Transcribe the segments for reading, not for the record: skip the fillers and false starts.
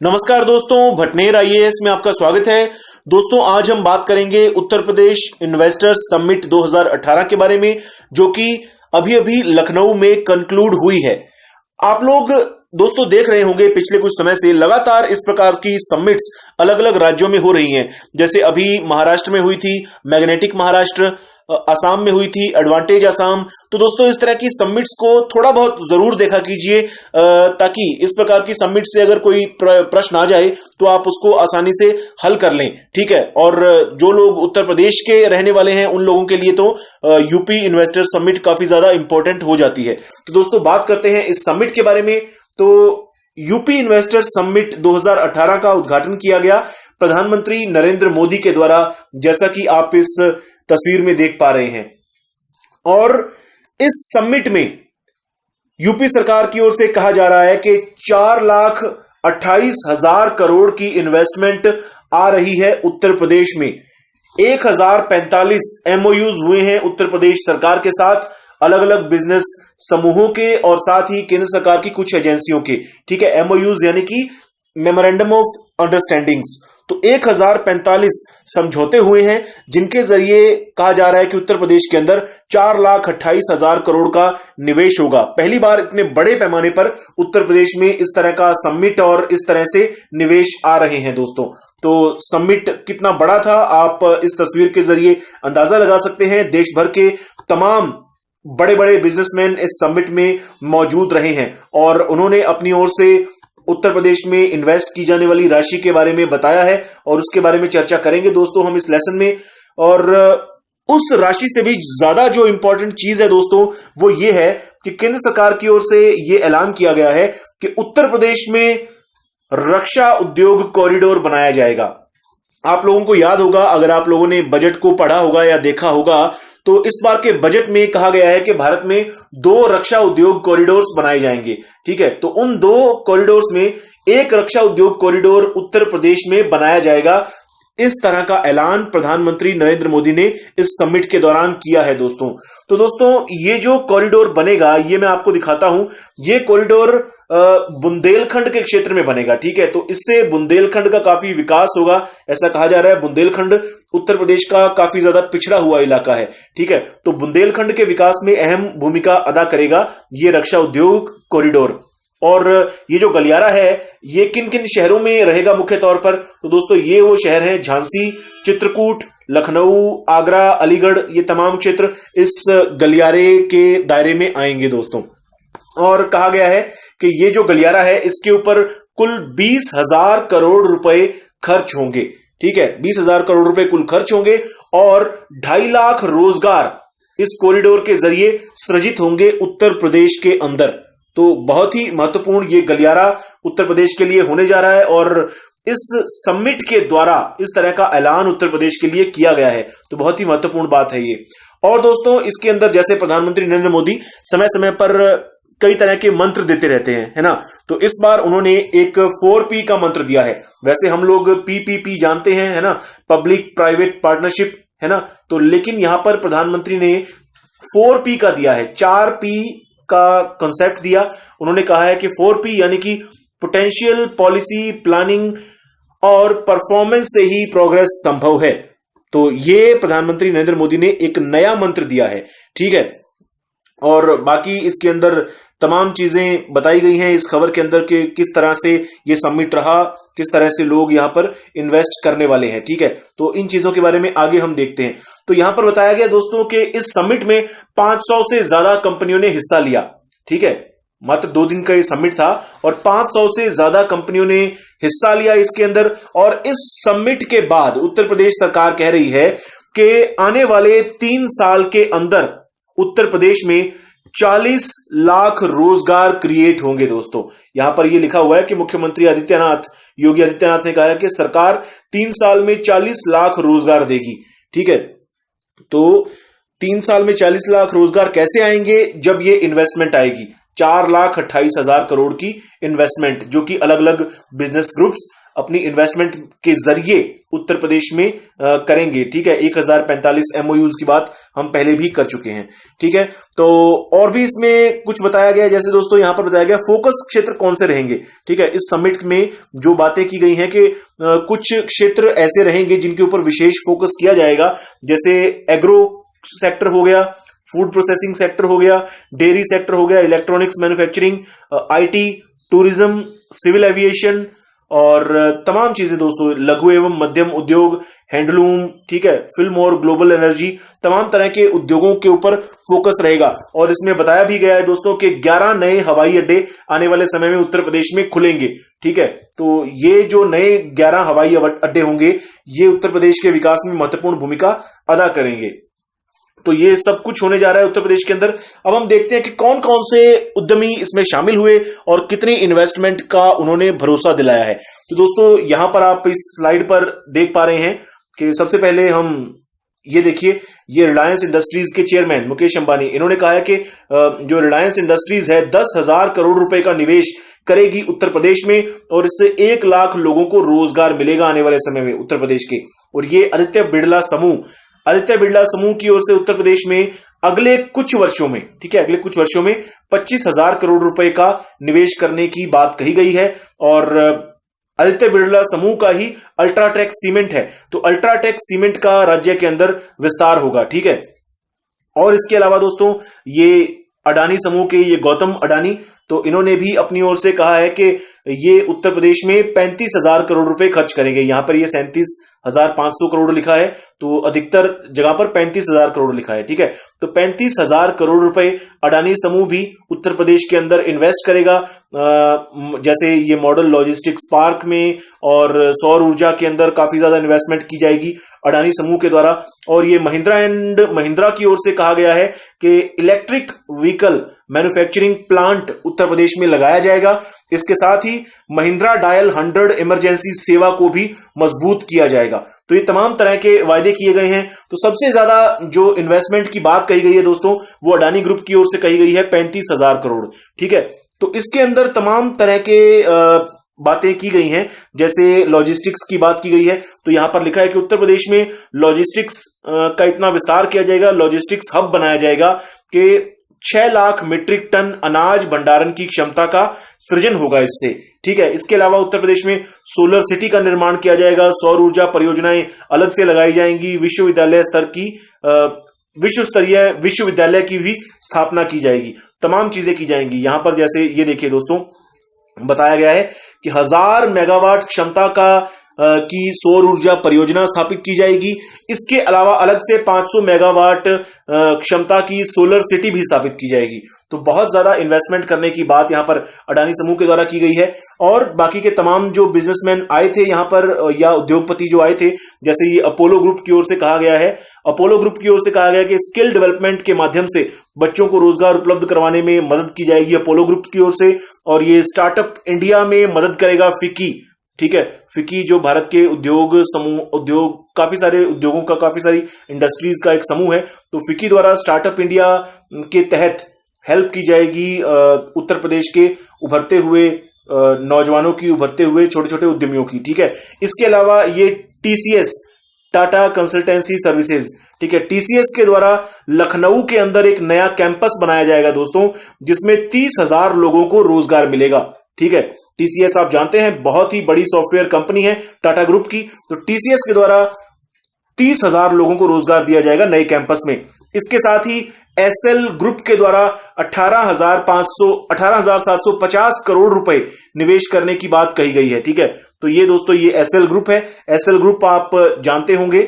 नमस्कार दोस्तों, भटनेर आईएएस में आपका स्वागत है। दोस्तों, आज हम बात करेंगे उत्तर प्रदेश इन्वेस्टर्स समिट 2018 के बारे में, जो कि अभी अभी लखनऊ में कंक्लूड हुई है। आप लोग दोस्तों देख रहे होंगे पिछले कुछ समय से लगातार इस प्रकार की समिट्स अलग अलग राज्यों में हो रही हैं। जैसे अभी महाराष्ट्र में हुई थी मैग्नेटिक महाराष्ट्र, असम में हुई थी एडवांटेज असम। तो दोस्तों इस तरह की समिट्स को थोड़ा बहुत जरूर देखा कीजिए, ताकि इस प्रकार की समिट से अगर कोई प्रश्न आ जाए तो आप उसको आसानी से हल कर लें। ठीक है। और जो लोग उत्तर प्रदेश के रहने वाले हैं उन लोगों के लिए तो यूपी इन्वेस्टर समिट काफी ज्यादा इंपॉर्टेंट हो जाती है। तो दोस्तों बात करते हैं इस समिट के बारे में। तो यूपी इन्वेस्टर समिट 2018 का उद्घाटन किया गया प्रधानमंत्री नरेंद्र मोदी के द्वारा, जैसा कि आप इस तस्वीर में देख पा रहे हैं। और इस समिट में यूपी सरकार की ओर से कहा जा रहा है कि 4,28,000 करोड़ की इन्वेस्टमेंट आ रही है उत्तर प्रदेश में। 1,045 एमओयूज हुए हैं उत्तर प्रदेश सरकार के साथ, अलग अलग बिजनेस समूहों के और साथ ही केंद्र सरकार की कुछ एजेंसियों के। ठीक है, एमओयूज यानी कि मेमोरेंडम ऑफ अंडरस्टैंडिंग्स। तो 1,045 समझौते हुए हैं, जिनके जरिए कहा जा रहा है कि उत्तर प्रदेश के अंदर 4,28,000 करोड़ का निवेश होगा। पहली बार इतने बड़े पैमाने पर उत्तर प्रदेश में इस तरह का समिट और इस तरह से निवेश आ रहे हैं दोस्तों। तो समिट कितना बड़ा था आप इस तस्वीर के जरिए अंदाजा लगा सकते हैं। देश भर के तमाम बड़े बड़े बिजनेसमैन इस समिट में मौजूद रहे हैं और उन्होंने अपनी ओर से उत्तर प्रदेश में इन्वेस्ट की जाने वाली राशि के बारे में बताया है और उसके बारे में चर्चा करेंगे दोस्तों हम इस लेसन में। और उस राशि से भी ज्यादा जो इंपॉर्टेंट चीज है दोस्तों वो ये है कि केंद्र सरकार की ओर से ये ऐलान किया गया है कि उत्तर प्रदेश में रक्षा उद्योग कॉरिडोर बनाया जाएगा। आप लोगों को याद होगा, अगर आप लोगों ने बजट को पढ़ा होगा या देखा होगा, तो इस बार के बजट में कहा गया है कि भारत में 2 रक्षा उद्योग कॉरिडोर्स बनाए जाएंगे। ठीक है, तो उन 2 कॉरिडोर्स में एक रक्षा उद्योग कॉरिडोर उत्तर प्रदेश में बनाया जाएगा। इस तरह का ऐलान प्रधानमंत्री नरेंद्र मोदी ने इस समिट के दौरान किया है दोस्तों। तो दोस्तों ये जो कॉरिडोर बनेगा ये मैं आपको दिखाता हूं। ये कॉरिडोर बुंदेलखंड के क्षेत्र में बनेगा। ठीक है, तो इससे बुंदेलखंड का काफी विकास होगा, ऐसा कहा जा रहा है। बुंदेलखंड उत्तर प्रदेश का काफी ज्यादा पिछड़ा हुआ इलाका है। ठीक है, तो बुंदेलखंड के विकास में अहम भूमिका अदा करेगा ये रक्षा उद्योग कॉरिडोर। और ये जो गलियारा है ये किन किन शहरों में रहेगा मुख्य तौर पर? तो दोस्तों ये वो शहर हैं झांसी, चित्रकूट, लखनऊ, आगरा, अलीगढ़। ये तमाम क्षेत्र इस गलियारे के दायरे में आएंगे दोस्तों। और कहा गया है कि ये जो गलियारा है इसके ऊपर कुल 20,000 करोड़ रुपए खर्च होंगे। ठीक है, 20,000 करोड़ रुपए कुल खर्च होंगे और 2.5 लाख रोजगार इस कॉरिडोर के जरिए सृजित होंगे उत्तर प्रदेश के अंदर। तो बहुत ही महत्वपूर्ण ये गलियारा उत्तर प्रदेश के लिए होने जा रहा है और इस समिट के द्वारा इस तरह का ऐलान उत्तर प्रदेश के लिए किया गया है। तो बहुत ही महत्वपूर्ण बात है ये। और दोस्तों इसके अंदर जैसे प्रधानमंत्री नरेंद्र मोदी समय समय पर कई तरह के मंत्र देते रहते हैं, है ना। तो इस बार उन्होंने एक 4P का मंत्र दिया है। वैसे हम लोग PPP जानते हैं, है ना, पब्लिक प्राइवेट पार्टनरशिप, है ना। तो लेकिन यहां पर प्रधानमंत्री ने 4P का दिया है, 4P का कॉन्सेप्ट दिया। उन्होंने कहा है कि 4P यानी कि पोटेंशियल, पॉलिसी, प्लानिंग और परफॉर्मेंस से ही प्रोग्रेस संभव है। तो ये प्रधानमंत्री नरेंद्र मोदी ने एक नया मंत्र दिया है। ठीक है, और बाकी इसके अंदर तमाम चीजें बताई गई हैं इस खबर के अंदर कि किस तरह से ये समिट रहा, किस तरह से लोग यहां पर इन्वेस्ट करने वाले हैं। ठीक है, तो इन चीजों के बारे में आगे हम देखते हैं। तो यहां पर बताया गया दोस्तों कि इस समिट में 500 से ज्यादा कंपनियों ने हिस्सा लिया। ठीक है, मात्र 2 दिन का ये समिट था और 500 से ज्यादा कंपनियों ने हिस्सा लिया इसके अंदर। और इस समिट के बाद उत्तर प्रदेश सरकार कह रही है कि आने वाले 3 साल के अंदर उत्तर प्रदेश में 40 लाख रोजगार क्रिएट होंगे दोस्तों। यहां पर यह लिखा हुआ है कि मुख्यमंत्री योगी आदित्यनाथ ने कहा है कि सरकार 3 साल में 40 लाख रोजगार देगी। ठीक है, तो 3 साल में 40 लाख रोजगार कैसे आएंगे? जब ये इन्वेस्टमेंट आएगी, 4,28,000 करोड़ की इन्वेस्टमेंट, जो कि अलग अलग बिजनेस ग्रुप्स अपनी इन्वेस्टमेंट के जरिए उत्तर प्रदेश में करेंगे। ठीक है, 1045 एमओयूज की बात हम पहले भी कर चुके हैं। ठीक है, तो और भी इसमें कुछ बताया गया, जैसे दोस्तों यहां पर बताया गया फोकस क्षेत्र कौन से रहेंगे। ठीक है, इस समिट में जो बातें की गई हैं कि कुछ क्षेत्र ऐसे रहेंगे जिनके ऊपर विशेष फोकस किया जाएगा, जैसे एग्रो सेक्टर हो गया, फूड प्रोसेसिंग सेक्टर हो गया, डेयरी सेक्टर हो गया, electronics manufacturing, IT, tourism, civil aviation और तमाम चीजें दोस्तों, लघु एवं मध्यम उद्योग, हैंडलूम, ठीक है, फिल्म और ग्लोबल एनर्जी, तमाम तरह के उद्योगों के ऊपर फोकस रहेगा। और इसमें बताया भी गया है दोस्तों कि 11 नए हवाई अड्डे आने वाले समय में उत्तर प्रदेश में खुलेंगे। ठीक है, तो ये जो नए 11 हवाई अड्डे होंगे ये उत्तर प्रदेश के विकास में महत्वपूर्ण भूमिका अदा करेंगे। तो ये सब कुछ होने जा रहा है उत्तर प्रदेश के अंदर। अब हम देखते हैं कि कौन कौन से उद्यमी इसमें शामिल हुए और कितनी इन्वेस्टमेंट का उन्होंने भरोसा दिलाया है। तो दोस्तों यहां पर आप इस स्लाइड पर देख पा रहे हैं कि सबसे पहले हम ये देखिए, ये रिलायंस इंडस्ट्रीज के चेयरमैन मुकेश अंबानी, इन्होंने कहा है कि जो रिलायंस इंडस्ट्रीज है 10,000 करोड़ रुपए का निवेश करेगी उत्तर प्रदेश में और इससे 1 लाख लोगों को रोजगार मिलेगा आने वाले समय में उत्तर प्रदेश के। और ये आदित्य बिड़ला समूह की ओर से उत्तर प्रदेश में अगले कुछ वर्षों में, ठीक है, अगले कुछ वर्षों में 25,000 करोड़ रुपए का निवेश करने की बात कही गई है। और आदित्य बिड़ला समूह का ही अल्ट्राटेक सीमेंट है, तो अल्ट्राटेक सीमेंट का राज्य के अंदर विस्तार होगा। ठीक है, और इसके अलावा दोस्तों ये अडानी समूह के ये गौतम अडानी, तो इन्होंने भी अपनी ओर से कहा है कि ये उत्तर प्रदेश में 35,000 करोड़ रुपए खर्च करेंगे। यहां पर ये 37,500 करोड़ लिखा है, तो अधिकतर जगह पर 35,000 करोड़ लिखा है। ठीक है, तो 35,000 करोड़ रुपए अडानी समूह भी उत्तर प्रदेश के अंदर इन्वेस्ट करेगा, जैसे ये मॉडल लॉजिस्टिक्स पार्क में और सौर ऊर्जा के अंदर काफी ज्यादा इन्वेस्टमेंट की जाएगी अडानी समूह के द्वारा। और ये महिंद्रा की ओर से कहा गया है कि electric vehicle manufacturing plant Uttar Pradesh में लगाया जाएगा। इसके साथ ही महिंद्रा डायल 100 इमरजेंसी सेवा को भी मजबूत किया जाएगा। तो ये तमाम तरह के वायदे किए गए हैं। तो सबसे ज्यादा जो इन्वेस्टमेंट की बात कही गई है दोस्तों, वो अडानी ग्रुप की ओर से कही गई है 35,000 करोड़। ठीक है, तो इसके अंदर तमाम तरह के बातें की गई हैं, जैसे लॉजिस्टिक्स की बात की गई है। तो यहां पर लिखा है कि उत्तर प्रदेश में लॉजिस्टिक्स का इतना विस्तार किया जाएगा, लॉजिस्टिक्स हब बनाया जाएगा कि 6 लाख मीट्रिक टन अनाज भंडारण की क्षमता का सृजन होगा इससे। ठीक है, इसके अलावा उत्तर प्रदेश में सोलर सिटी का निर्माण किया जाएगा, सौर ऊर्जा परियोजनाएं अलग से लगाई जाएंगी, विश्व स्तरीय विश्वविद्यालय की भी स्थापना की जाएगी, तमाम चीजें की जाएंगी। यहां पर जैसे ये देखिए दोस्तों, बताया गया है कि 1000 मेगावाट क्षमता की सौर ऊर्जा परियोजना स्थापित की जाएगी। इसके अलावा अलग से 500 मेगावाट क्षमता की सोलर सिटी भी स्थापित की जाएगी। तो बहुत ज्यादा इन्वेस्टमेंट करने की बात यहां पर अडानी समूह के द्वारा की गई है। और बाकी के तमाम जो बिजनेसमैन आए थे यहां पर या उद्योगपति जो आए थे, जैसे ये अपोलो ग्रुप की ओर से कहा गया है, अपोलो ग्रुप की ओर से कहा गया कि स्किल डेवलपमेंट के माध्यम से बच्चों को रोजगार उपलब्ध करवाने में मदद की जाएगी अपोलो ग्रुप की ओर से। और ये स्टार्टअप इंडिया में मदद करेगा फिक्की। ठीक है, फिक्की जो भारत के काफी सारे उद्योगों का, काफी सारी इंडस्ट्रीज का एक समूह है, तो फिक्की द्वारा स्टार्टअप इंडिया के तहत हेल्प की जाएगी उत्तर प्रदेश के उभरते हुए नौजवानों की, उभरते हुए छोटे छोटे उद्यमियों की। ठीक है, इसके अलावा ये टीसीएस, टाटा कंसल्टेंसी सर्विसेज, ठीक है, टीसीएस के द्वारा लखनऊ के अंदर एक नया कैंपस बनाया जाएगा दोस्तों, जिसमें 30,000 लोगों को रोजगार मिलेगा। ठीक है, टीसीएस आप जानते हैं बहुत ही बड़ी सॉफ्टवेयर कंपनी है टाटा ग्रुप की, तो टीसीएस के द्वारा 30,000 लोगों को रोजगार दिया जाएगा नए कैंपस में। इसके साथ ही एसएल ग्रुप के द्वारा 18,750 करोड़ रुपए निवेश करने की बात कही गई है। ठीक है, तो ये दोस्तों ये एसएल ग्रुप है। एसएल ग्रुप आप जानते होंगे,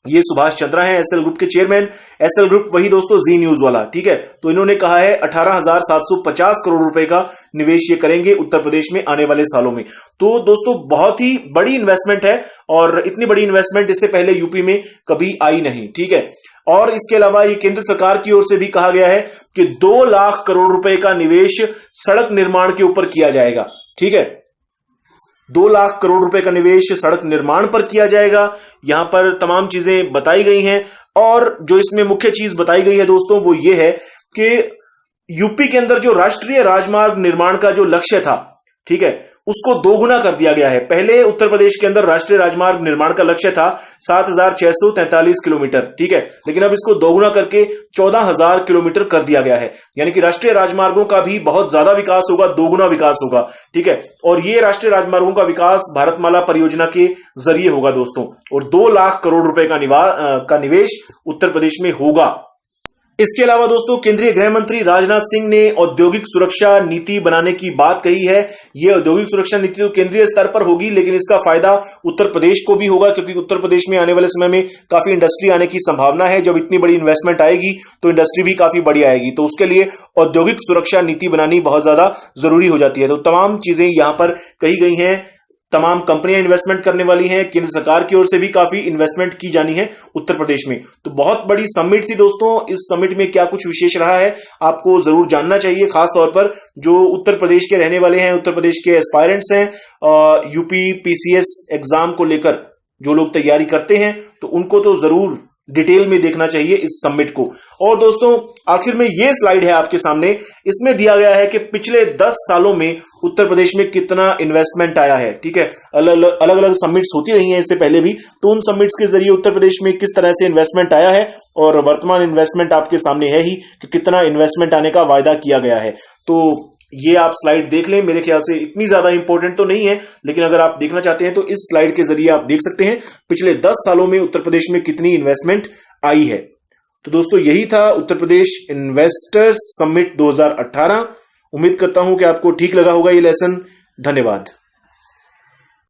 ये सुभाष चंद्रा है एसएल ग्रुप के चेयरमैन। एसएल ग्रुप वही दोस्तों जी न्यूज वाला। ठीक है, तो इन्होंने कहा है 18,750 करोड़ रुपए का निवेश ये करेंगे उत्तर प्रदेश में आने वाले सालों में। तो दोस्तों बहुत ही बड़ी इन्वेस्टमेंट है और इतनी बड़ी इन्वेस्टमेंट इससे पहले यूपी में कभी आई नहीं। ठीक है, और इसके अलावा ये केंद्र सरकार की ओर से भी कहा गया है कि 2 लाख करोड़ रुपए का निवेश सड़क निर्माण के ऊपर किया जाएगा। ठीक है, 2 लाख करोड़ रुपए का निवेश सड़क निर्माण पर किया जाएगा। यहां पर तमाम चीजें बताई गई हैं और जो इसमें मुख्य चीज बताई गई है दोस्तों वो ये है कि यूपी के अंदर जो राष्ट्रीय राजमार्ग निर्माण का जो लक्ष्य था, ठीक है, उसको दोगुना कर दिया गया है। पहले उत्तर प्रदेश के अंदर राष्ट्रीय राजमार्ग निर्माण का लक्ष्य था 7,643 किलोमीटर, ठीक है, लेकिन अब इसको दोगुना करके 14,000 किलोमीटर कर दिया गया है। यानी कि राष्ट्रीय राजमार्गों का भी बहुत ज्यादा विकास होगा, दोगुना विकास होगा, ठीक है। और ये राष्ट्रीय राजमार्गों का विकास भारतमाला परियोजना के जरिए होगा दोस्तों, और 2 लाख करोड़ रुपए का निवेश उत्तर प्रदेश में होगा। इसके अलावा दोस्तों केंद्रीय गृह मंत्री राजनाथ सिंह ने औद्योगिक सुरक्षा नीति बनाने की बात कही है। यह औद्योगिक सुरक्षा नीति तो केंद्रीय स्तर पर होगी, लेकिन इसका फायदा उत्तर प्रदेश को भी होगा, क्योंकि उत्तर प्रदेश में आने वाले समय में काफी इंडस्ट्री आने की संभावना है। जब इतनी बड़ी इन्वेस्टमेंट आएगी तो इंडस्ट्री भी काफी बड़ी आएगी, तो उसके लिए औद्योगिक सुरक्षा नीति बनानी बहुत ज्यादा जरूरी हो जाती है। तो तमाम चीजें यहां पर कही गई हैं, तमाम कंपनियां इन्वेस्टमेंट करने वाली हैं, केंद्र सरकार की ओर से भी काफी इन्वेस्टमेंट की जानी है उत्तर प्रदेश में। तो बहुत बड़ी समिट थी दोस्तों। इस समिट में क्या कुछ विशेष रहा है आपको जरूर जानना चाहिए, खास तौर पर जो उत्तर प्रदेश के रहने वाले हैं, उत्तर प्रदेश के एस्पायरेंट्स हैं, यूपी पीसीएस एग्जाम को लेकर जो लोग तैयारी करते हैं, तो उनको तो जरूर डिटेल में देखना चाहिए इस समिट को। और दोस्तों आखिर में ये स्लाइड है आपके सामने, इसमें दिया गया है कि पिछले 10 सालों में उत्तर प्रदेश में कितना इन्वेस्टमेंट आया है, ठीक है। अलग अलग समिट्स होती रही हैं इससे पहले भी, तो उन समिट्स के जरिए उत्तर प्रदेश में किस तरह से इन्वेस्टमेंट आया है, और वर्तमान इन्वेस्टमेंट आपके सामने है ही कि कितना इन्वेस्टमेंट आने का वायदा किया गया है। तो ये आप स्लाइड देख लें, मेरे ख्याल से इतनी ज्यादा इंपॉर्टेंट तो नहीं है, लेकिन अगर आप देखना चाहते हैं तो इस स्लाइड के जरिए आप देख सकते हैं पिछले 10 सालों में उत्तर प्रदेश में कितनी इन्वेस्टमेंट आई है। तो दोस्तों यही था उत्तर प्रदेश इन्वेस्टर्स समिट 2018। उम्मीद करता हूं कि आपको ठीक लगा होगा ये लेसन। धन्यवाद।